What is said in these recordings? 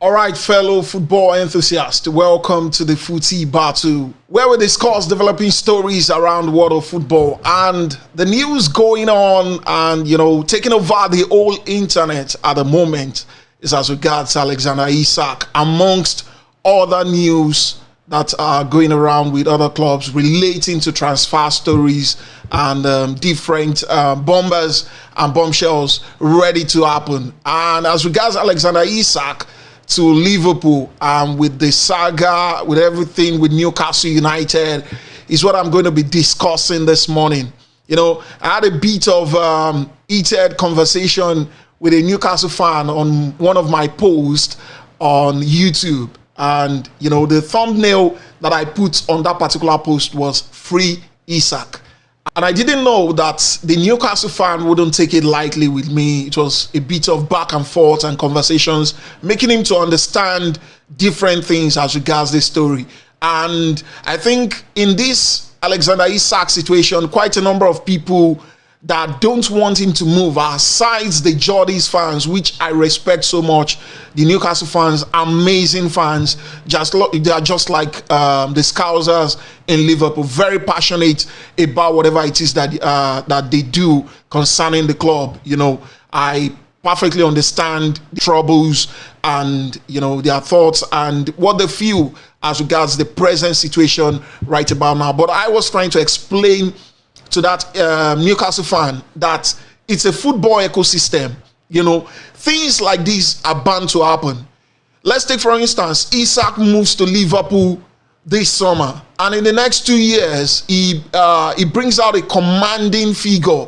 All right, fellow football enthusiasts, welcome to the Footy Battle, where we discuss developing stories around the world of football and the news going on and, taking over the whole internet at the moment is as regards Alexander Isak, amongst other news that are going around with other clubs relating to transfer stories and different bombers and bombshells ready to happen. And as regards Alexander Isak, to Liverpool and with the saga, with everything with Newcastle United is what I'm going to be discussing this morning. I had a bit of heated conversation with a Newcastle fan on one of my posts on YouTube. And, the thumbnail that I put on that particular post was Free Isak. And I didn't know that the Newcastle fan wouldn't take it lightly with me. It was a bit of back and forth and conversations, making him to understand different things as regards this story. And I think in this Alexander Isak situation, quite a number of people that don't want him to move, aside the Geordies fans, which I respect so much. The Newcastle fans, amazing fans, they are just like the Scousers in Liverpool, very passionate about whatever it is that they do concerning the club. I perfectly understand the troubles and their thoughts and what they feel as regards the present situation right about now. But I was trying to explain to that Newcastle fan that it's a football ecosystem. Things like this are bound to happen. Let's take, for instance, Isak moves to Liverpool this summer, and in the next 2 years, he brings out a commanding figure.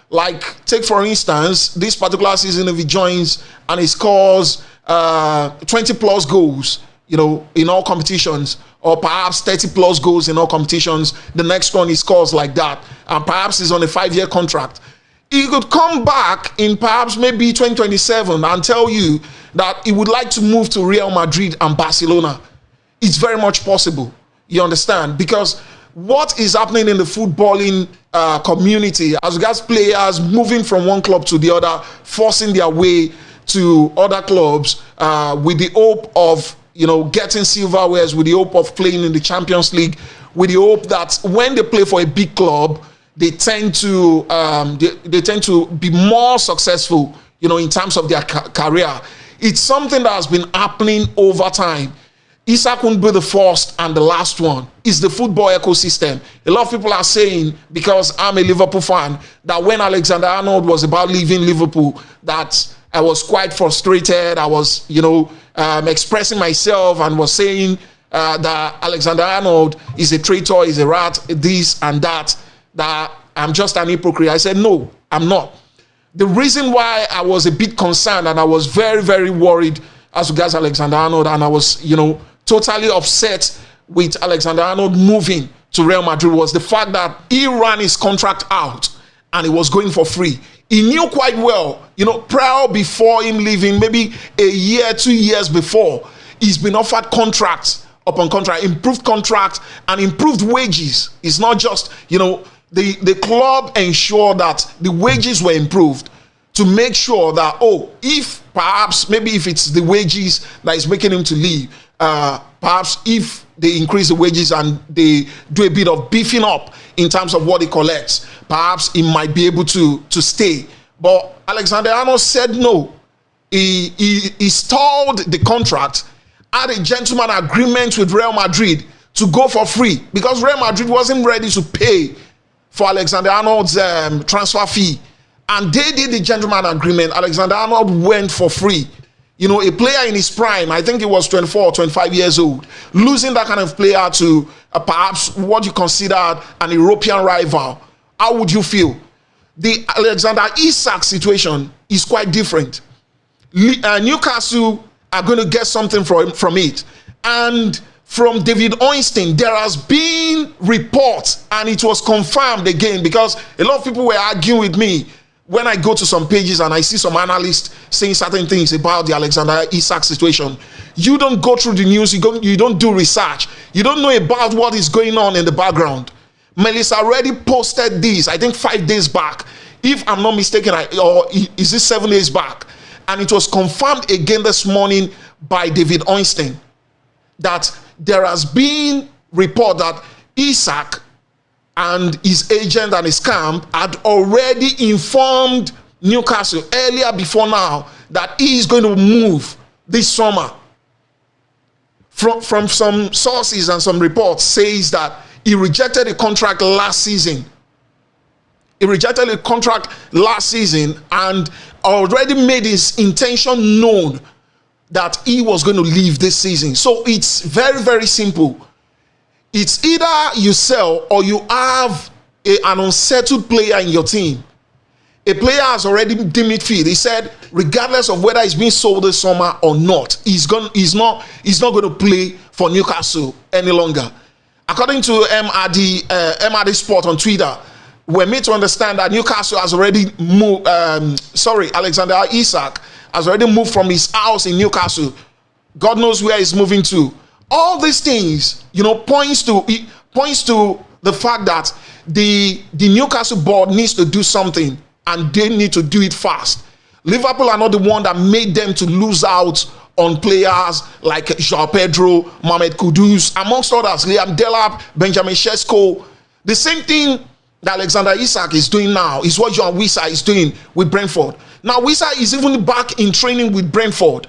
Like, take, for instance, this particular season, if he joins and he scores 20 plus goals, in all competitions, or perhaps 30 plus goals in all competitions, the next one he scores like that, and perhaps he's on a 5-year contract. He could come back in perhaps maybe 2027 and tell you that he would like to move to Real Madrid and Barcelona. It's very much possible, you understand? Because what is happening in the footballing community as regards players moving from one club to the other, forcing their way to other clubs with the hope of getting silverwares, with the hope of playing in the Champions League, with the hope that when they play for a big club, they tend to be more successful, in terms of their career. It's something that has been happening over time. Isak won't be the first and the last one. It's the football ecosystem. A lot of people are saying, because I'm a Liverpool fan, that when Alexander-Arnold was about leaving Liverpool, that I was quite frustrated. I was, expressing myself and was saying that Alexander-Arnold is a traitor, is a rat, this and that I'm just an hypocrite. I said, no, I'm not. The reason why I was a bit concerned and I was very, very worried as regards Alexander-Arnold, and I was, totally upset with Alexander-Arnold moving to Real Madrid, was the fact that he ran his contract out and he was going for free. He knew quite well, prior before him leaving, maybe a year, 2 years before, he's been offered contracts upon contract, improved contracts and improved wages. It's not just, the club ensured that the wages were improved to make sure that, if perhaps, maybe if it's the wages that is making him to leave, perhaps if they increase the wages and they do a bit of beefing up in terms of what he collects, perhaps he might be able to stay. But Alexander-Arnold said no. He stalled the contract, had a gentleman agreement with Real Madrid to go for free because Real Madrid wasn't ready to pay for Alexander-Arnold's transfer fee. And they did the gentleman agreement. Alexander-Arnold went for free. A player in his prime, I think he was 24 or 25 years old, losing that kind of player to perhaps what you consider an European rival. How would you feel? The Alexander Isak situation is quite different. Newcastle are going to get something from it. And from David Oinstein, there has been reports, and it was confirmed again, because a lot of people were arguing with me when I go to some pages and I see some analysts saying certain things about the Alexander Isak situation. You don't go through the news, you don't do research, you don't know about what is going on in the background. Melissa already posted this, I think 5 days back, if I'm not mistaken, or is it 7 days back? And it was confirmed again this morning by David Oinstein that there has been report that Isak and his agent and his camp had already informed Newcastle earlier before now that he is going to move this summer. From some sources and some reports says that he rejected a contract last season. He rejected a contract last season and already made his intention known that he was going to leave this season. So it's very, very simple. It's either you sell or you have an unsettled player in your team. A player has already been midfield. He said, regardless of whether he's being sold this summer or not, he's not going to play for Newcastle any longer. According to MRD Sport on Twitter, we're made to understand that Newcastle has already moved. Alexander Isak has already moved from his house in Newcastle. God knows where he's moving to. All these things, points to the fact that the Newcastle board needs to do something. And they need to do it fast. Liverpool are not the one that made them to lose out on players like João Pedro, Mohamed Kudus, amongst others, Liam Delap, Benjamin Sesko. The same thing that Alexander Isak is doing now is what João Wissa is doing with Brentford. Now, Wissa is even back in training with Brentford.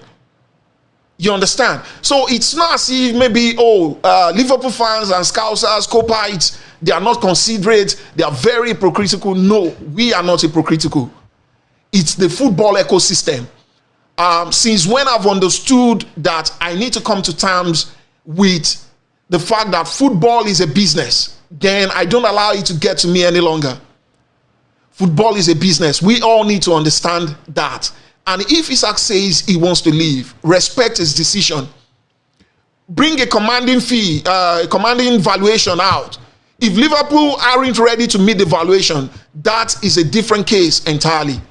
You understand? So it's not as if maybe, Liverpool fans and Scousers, Copites, they are not considerate, they are very hypocritical. No, we are not hypocritical. It's the football ecosystem. Since when I've understood that I need to come to terms with the fact that football is a business, then I don't allow it to get to me any longer. Football is a business. We all need to understand that. And if Isak says he wants to leave, respect his decision. Bring a commanding fee, commanding valuation out. If Liverpool aren't ready to meet the valuation, that is a different case entirely.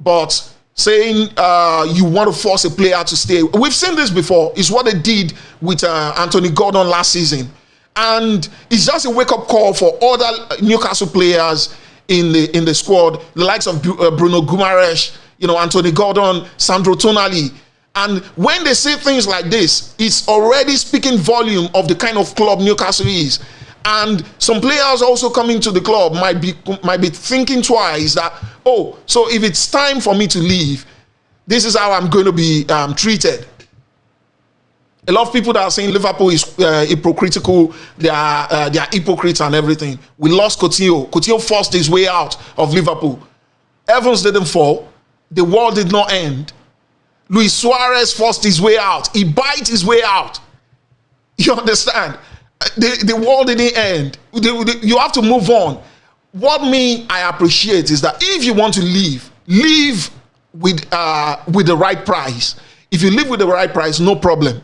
But saying you want to force a player to stay, we've seen this before. It's what they did with Anthony Gordon last season. And it's just a wake-up call for other Newcastle players in the squad, the likes of Bruno Guimaraes, Anthony Gordon, Sandro Tonali. And when they say things like this, it's already speaking volume of the kind of club Newcastle is. And some players also coming to the club might be thinking twice that, so if it's time for me to leave, this is how I'm going to be treated. A lot of people that are saying Liverpool is hypocritical, they are hypocrites and everything. We lost Coutinho. Coutinho forced his way out of Liverpool. Evans didn't fall. The war did not end. Luis Suarez forced his way out. He bite his way out. You understand? The war didn't end. You have to move on. What I appreciate is that if you want to leave with the right price. If you leave with the right price, no problem.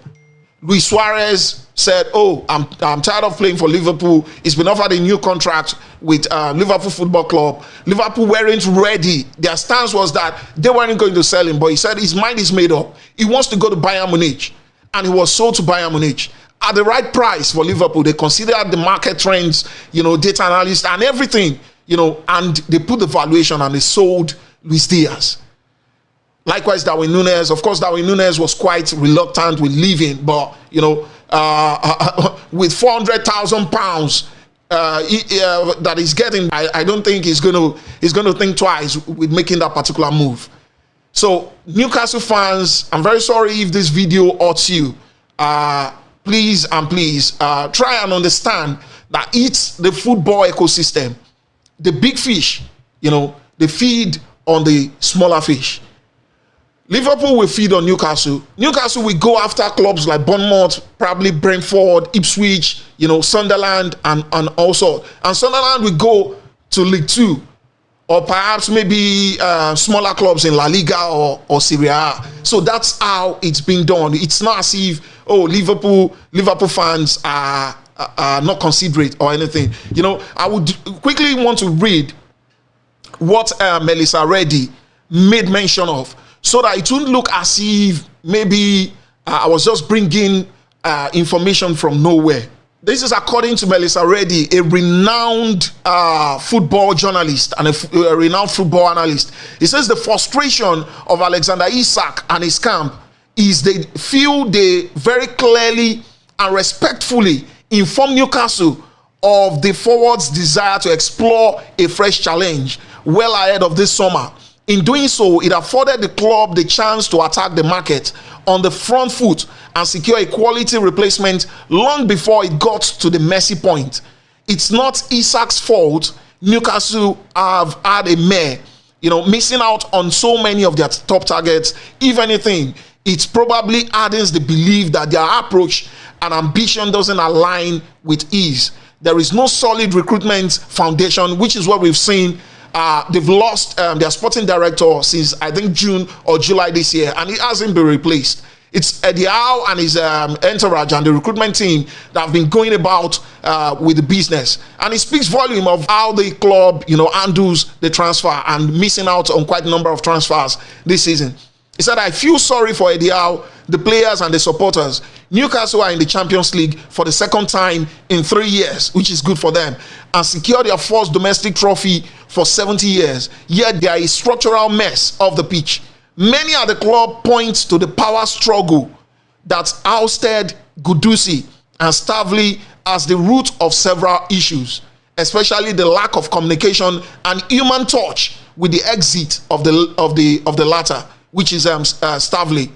Luis Suarez said, I'm tired of playing for Liverpool. He's been offered a new contract with Liverpool Football Club. Liverpool weren't ready. Their stance was that they weren't going to sell him, but he said his mind is made up. He wants to go to Bayern Munich, and he was sold to Bayern Munich at the right price for Liverpool. They considered the market trends, data analysts and everything, and they put the valuation and they sold Luis Diaz. Likewise, Darwin Núñez. Of course, Darwin Núñez was quite reluctant with leaving, but with £400,000 that he's getting, I don't think he's going to think twice with making that particular move. So, Newcastle fans, I'm very sorry if this video hurts you. Please try and understand that it's the football ecosystem. The big fish, they feed on the smaller fish. Liverpool will feed on Newcastle. Newcastle will go after clubs like Bournemouth, probably Brentford, Ipswich, Sunderland, and also. And Sunderland will go to League 2, or perhaps maybe smaller clubs in La Liga or Serie A. So that's how it's been done. It's not as if Liverpool fans are not considerate or anything. I would quickly want to read what Melissa Reddy made mention of, so that it wouldn't look as if maybe I was just bringing information from nowhere. This is according to Melissa Reddy, a renowned football journalist and a renowned football analyst. He says the frustration of Alexander Isak and his camp is they feel they very clearly and respectfully inform Newcastle of the forward's desire to explore a fresh challenge well ahead of this summer. In doing so, it afforded the club the chance to attack the market on the front foot and secure a quality replacement long before it got to the messy point. It's not Isak's fault Newcastle have had a mare, missing out on so many of their top targets. If anything, it probably hardens the belief that their approach and ambition doesn't align with ease. There is no solid recruitment foundation, which is what we've seen. They've lost their sporting director since, I think, June or July this year, and it hasn't been replaced. It's Eddie Howe and his entourage and the recruitment team that have been going about with the business. And it speaks volume of how the club, handles the transfer and missing out on quite a number of transfers this season. He said, I feel sorry for Eddie Howe, the players and the supporters. Newcastle are in the Champions League for the second time in 3 years, which is good for them, and secure their first domestic trophy for 70 years. Yet there is structural mess of the pitch. Many at the club point to the power struggle that ousted Gudusi and Stavely as the root of several issues, especially the lack of communication and human touch with the exit of the latter, which is Stavely.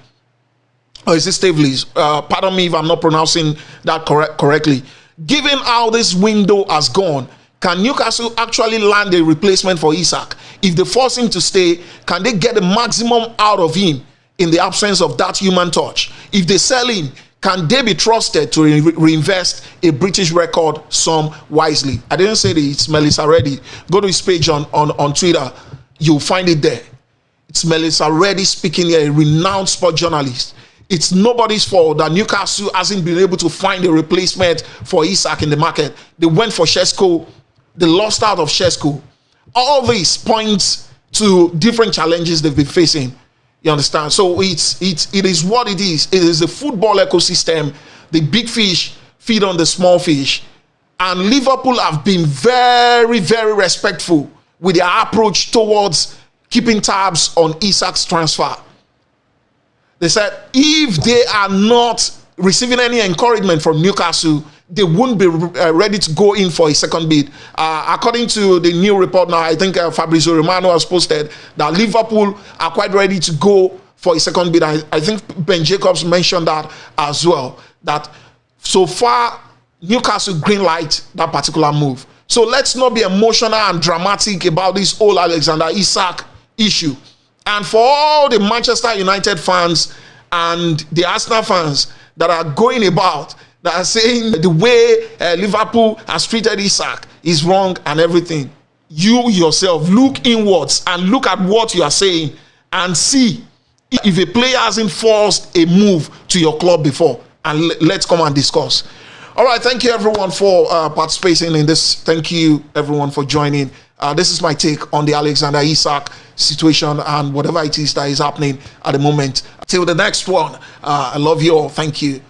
Or is it Stavely's? Pardon me if I'm not pronouncing that correctly. Given how this window has gone, can Newcastle actually land a replacement for Isak? If they force him to stay, can they get the maximum out of him in the absence of that human touch? If they sell him, can they be trusted to reinvest a British record sum wisely? I didn't say that it's Melissa Reddy. Go to his page on Twitter. You'll find it there. It's Melissa Reddy speaking here, a renowned sport journalist. It's nobody's fault that Newcastle hasn't been able to find a replacement for Isak in the market. They went for Shesko. They lost out of Shesko. All this points to different challenges they've been facing. You understand? So it is what it is. It is the football ecosystem. The big fish feed on the small fish. And Liverpool have been very, very respectful with their approach towards keeping tabs on Isak's transfer. They said if they are not receiving any encouragement from Newcastle, they wouldn't be ready to go in for a second bid. According to the new report now, I think Fabrizio Romano has posted that Liverpool are quite ready to go for a second bid. I think Ben Jacobs mentioned that as well, that so far Newcastle greenlight that particular move. So let's not be emotional and dramatic about this whole Alexander Isak issue. And for all the Manchester United fans and the Arsenal fans that are going about, that are saying the way Liverpool has treated Isak is wrong and everything, you yourself look inwards and look at what you are saying and see if a player hasn't forced a move to your club before. And let's come and discuss. All right, thank you everyone for participating in this. Thank you everyone for joining. This is my take on the Alexander Isak situation and whatever it is that is happening at the moment. Till the next one, I love you all. Thank you.